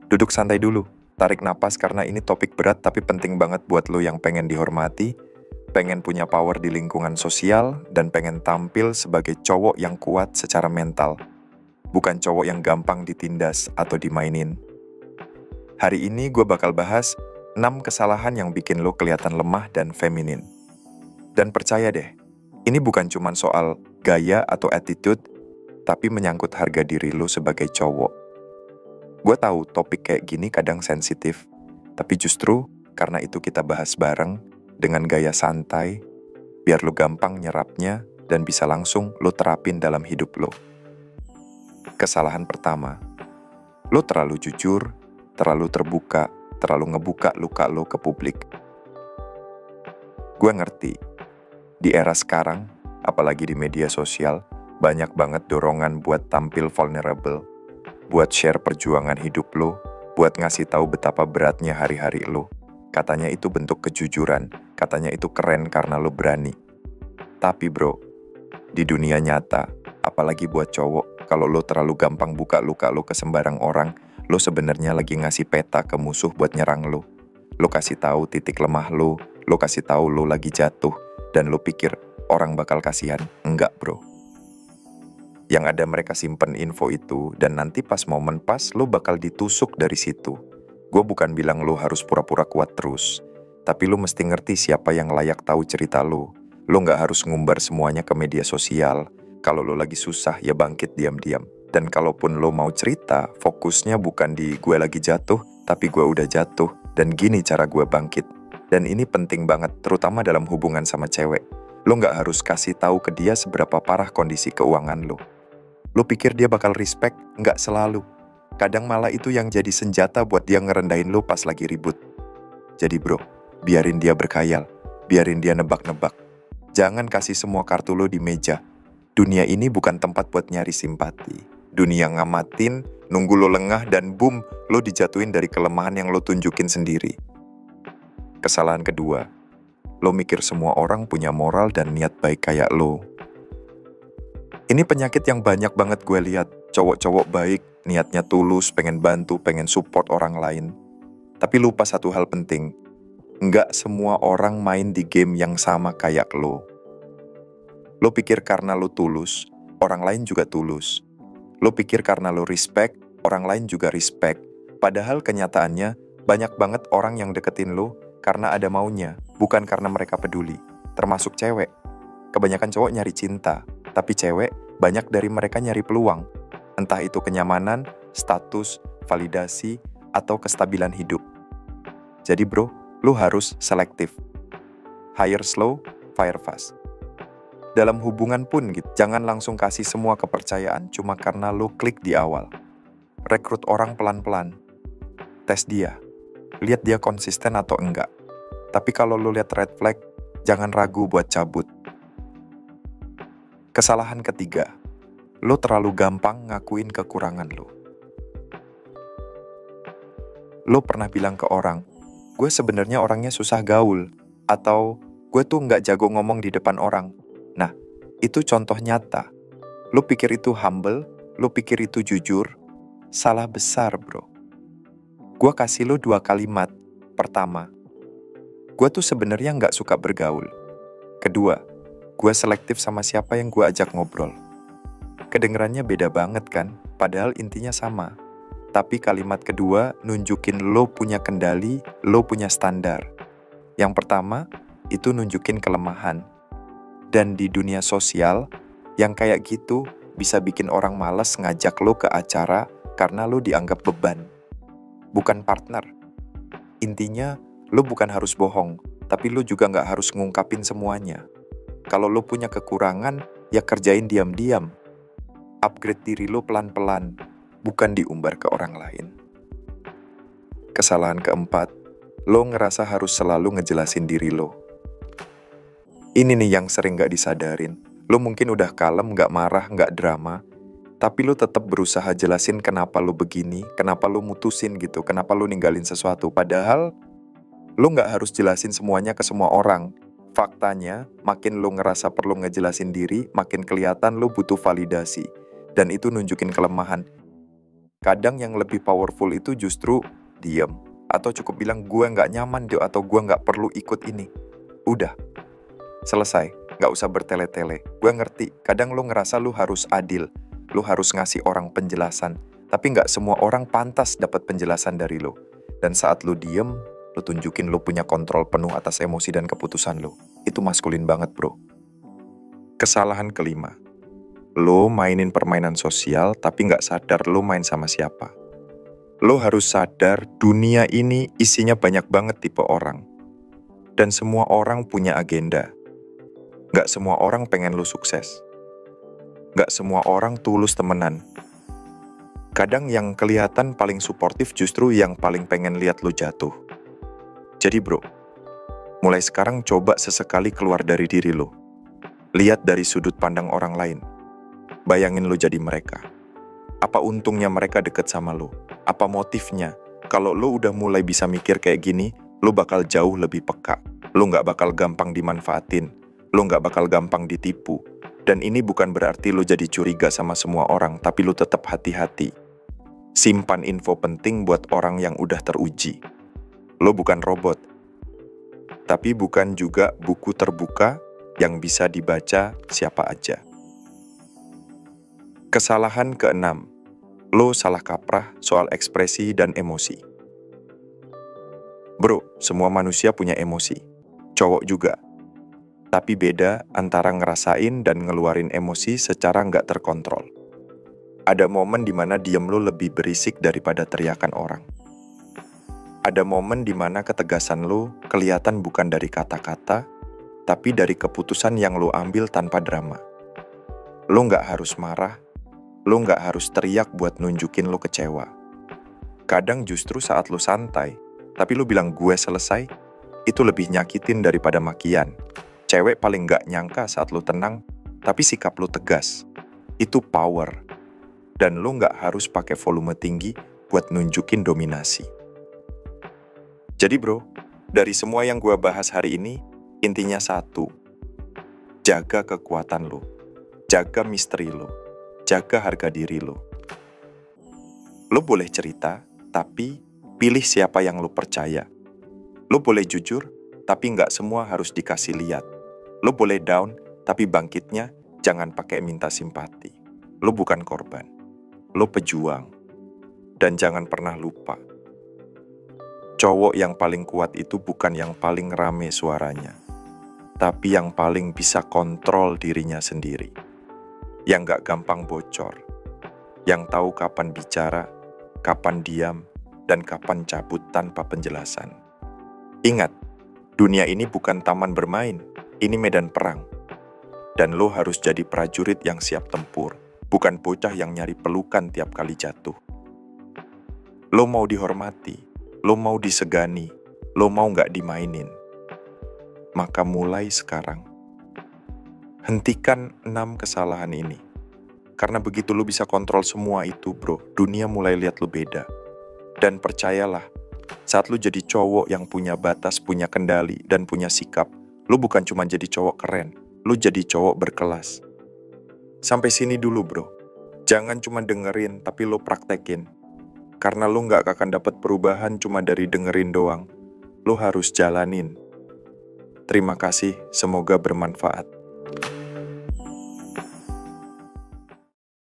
Duduk santai dulu, tarik napas karena ini topik berat tapi penting banget buat lo yang pengen dihormati, pengen punya power di lingkungan sosial, dan pengen tampil sebagai cowok yang kuat secara mental. Bukan cowok yang gampang ditindas atau dimainin. Hari ini gue bakal bahas 6 kesalahan yang bikin lo kelihatan lemah dan feminin. Dan percaya deh, ini bukan cuma soal gaya atau attitude, tapi menyangkut harga diri lo sebagai cowok. Gue tahu topik kayak gini kadang sensitif, tapi justru karena itu kita bahas bareng dengan gaya santai, biar lo gampang nyerapnya dan bisa langsung lo terapin dalam hidup lo. Kesalahan pertama, lo terlalu jujur, terlalu terbuka, terlalu ngebuka luka lo ke publik. Gue ngerti, di era sekarang, apalagi di media sosial, banyak banget dorongan buat tampil vulnerable, buat share perjuangan hidup lo, buat ngasih tahu betapa beratnya hari-hari lo. Katanya itu bentuk kejujuran, katanya itu keren karena lo berani. Tapi bro, di dunia nyata, apalagi buat cowok, kalau lo terlalu gampang buka luka lo ke sembarang orang, lo sebenarnya lagi ngasih peta ke musuh buat nyerang lo. Lo kasih tahu titik lemah lo kasih tahu lo lagi jatuh, dan lo pikir orang bakal kasihan. Enggak bro. Yang ada mereka simpen info itu, dan nanti pas momen pas lo bakal ditusuk dari situ. Gue bukan bilang lo harus pura-pura kuat terus, tapi lo mesti ngerti siapa yang layak tahu cerita lo. Lo nggak harus ngumbar semuanya ke media sosial. Kalau lo lagi susah, ya bangkit diam-diam. Dan kalaupun lo mau cerita, fokusnya bukan di gue lagi jatuh, tapi gue udah jatuh, dan gini cara gue bangkit. Dan ini penting banget, terutama dalam hubungan sama cewek. Lo nggak harus kasih tahu ke dia seberapa parah kondisi keuangan lo. Lo pikir dia bakal respect? Nggak selalu. Kadang malah itu yang jadi senjata buat dia ngerendahin lo pas lagi ribut. Jadi bro, biarin dia berkhayal, biarin dia nebak-nebak. Jangan kasih semua kartu lo di meja. Dunia ini bukan tempat buat nyari simpati. Dunia ngamatin, nunggu lo lengah, dan boom, lo dijatuhin dari kelemahan yang lo tunjukin sendiri. Kesalahan kedua, lo mikir semua orang punya moral dan niat baik kayak lo. Ini penyakit yang banyak banget gue lihat. Cowok-cowok baik, niatnya tulus, pengen bantu, pengen support orang lain. Tapi lupa satu hal penting, nggak semua orang main di game yang sama kayak lo. Lo pikir karena lo tulus, orang lain juga tulus. Lo pikir karena lo respect, orang lain juga respect. Padahal kenyataannya, banyak banget orang yang deketin lo karena ada maunya, bukan karena mereka peduli. Termasuk cewek. Kebanyakan cowok nyari cinta, tapi cewek, banyak dari mereka nyari peluang. Entah itu kenyamanan, status, validasi, atau kestabilan hidup. Jadi bro, lo harus selektif. Hire slow, fire fast. Dalam hubungan pun gitu, jangan langsung kasih semua kepercayaan cuma karena lo klik di awal. Rekrut orang pelan-pelan. Tes dia. Lihat dia konsisten atau enggak. Tapi kalau lo lihat red flag, jangan ragu buat cabut. Kesalahan ketiga, lo terlalu gampang ngakuin kekurangan lo. Lo pernah bilang ke orang, gue sebenarnya orangnya susah gaul, atau gue tuh nggak jago ngomong di depan orang. Nah, itu contoh nyata. Lo pikir itu humble, lo pikir itu jujur, salah besar bro. Gue kasih lo 2 kalimat. Pertama, gue tuh sebenarnya nggak suka bergaul. Kedua, gue selektif sama siapa yang gue ajak ngobrol. Kedengerannya beda banget kan, padahal intinya sama. Tapi kalimat kedua nunjukin lo punya kendali, lo punya standar. Yang pertama, itu nunjukin kelemahan. Dan di dunia sosial, yang kayak gitu bisa bikin orang malas ngajak lo ke acara karena lo dianggap beban. Bukan partner. Intinya, lo bukan harus bohong, tapi lo juga nggak harus ngungkapin semuanya. Kalau lo punya kekurangan, ya kerjain diam-diam. Upgrade diri lo pelan-pelan, bukan diumbar ke orang lain. Kesalahan keempat, lo ngerasa harus selalu ngejelasin diri lo. Ini nih yang sering gak disadarin. Lo mungkin udah kalem, gak marah, gak drama, tapi lo tetap berusaha jelasin kenapa lo begini, kenapa lo mutusin gitu, kenapa lo ninggalin sesuatu. Padahal, lo gak harus jelasin semuanya ke semua orang. Faktanya, makin lo ngerasa perlu ngejelasin diri, makin kelihatan lo butuh validasi. Dan itu nunjukin kelemahan. Kadang yang lebih powerful itu justru diem. Atau cukup bilang gue nggak nyaman deh, atau gue nggak perlu ikut ini. Udah, selesai. Nggak usah bertele-tele. Gue ngerti, kadang lu ngerasa lu harus adil. Lu harus ngasih orang penjelasan. Tapi nggak semua orang pantas dapat penjelasan dari lu. Dan saat lu diem, lu tunjukin lu punya kontrol penuh atas emosi dan keputusan lu. Itu maskulin banget, bro. Kesalahan kelima. Lu mainin permainan sosial tapi nggak sadar lu main sama siapa. Lu harus sadar dunia ini isinya banyak banget tipe orang. Dan semua orang punya agenda. Nggak semua orang pengen lu sukses. Nggak semua orang tulus temenan. Kadang yang kelihatan paling suportif justru yang paling pengen lihat lu jatuh. Jadi bro, mulai sekarang coba sesekali keluar dari diri lu. Lihat dari sudut pandang orang lain. Bayangin lu jadi mereka. Apa untungnya mereka deket sama lu? Apa motifnya? Kalau lu udah mulai bisa mikir kayak gini, lu bakal jauh lebih peka. Lu nggak bakal gampang dimanfaatin. Lu nggak bakal gampang ditipu. Dan ini bukan berarti lu jadi curiga sama semua orang, tapi lu tetap hati-hati. Simpan info penting buat orang yang udah teruji. Lu bukan robot. Tapi bukan juga buku terbuka yang bisa dibaca siapa aja. Kesalahan keenam. Lu salah kaprah soal ekspresi dan emosi. Bro, semua manusia punya emosi. Cowok juga. Tapi beda antara ngerasain dan ngeluarin emosi secara nggak terkontrol. Ada momen dimana diem lu lebih berisik daripada teriakan orang. Ada momen dimana ketegasan lu kelihatan bukan dari kata-kata, tapi dari keputusan yang lu ambil tanpa drama. Lu nggak harus marah, lu nggak harus teriak buat nunjukin lu kecewa. Kadang justru saat lu santai, tapi lu bilang gue selesai, itu lebih nyakitin daripada makian. Cewek paling nggak nyangka saat lu tenang, tapi sikap lu tegas. Itu power. Dan lu nggak harus pakai volume tinggi buat nunjukin dominasi. Jadi bro, dari semua yang gue bahas hari ini, intinya satu. Jaga kekuatan lu. Jaga misteri lu. Jaga harga diri lu. Lu boleh cerita, tapi pilih siapa yang lu percaya. Lu boleh jujur, tapi nggak semua harus dikasih lihat. Lu boleh down, tapi bangkitnya jangan pakai minta simpati. Lu bukan korban. Lu pejuang. Dan jangan pernah lupa. Cowok yang paling kuat itu bukan yang paling rame suaranya, tapi yang paling bisa kontrol dirinya sendiri. Yang gak gampang bocor. Yang tahu kapan bicara, kapan diam, dan kapan cabut tanpa penjelasan. Ingat, dunia ini bukan taman bermain. Ini medan perang. Dan lo harus jadi prajurit yang siap tempur, bukan bocah yang nyari pelukan tiap kali jatuh. Lo mau dihormati, lo mau disegani, lo mau nggak dimainin. Maka mulai sekarang, hentikan 6 kesalahan ini. Karena begitu lo bisa kontrol semua itu bro, dunia mulai lihat lo beda. Dan percayalah, saat lo jadi cowok yang punya batas, punya kendali, dan punya sikap, lu bukan cuma jadi cowok keren, lu jadi cowok berkelas. Sampai sini dulu bro. Jangan cuma dengerin, tapi lu praktekin. Karena lu gak akan dapat perubahan cuma dari dengerin doang. Lu harus jalanin. Terima kasih, semoga bermanfaat.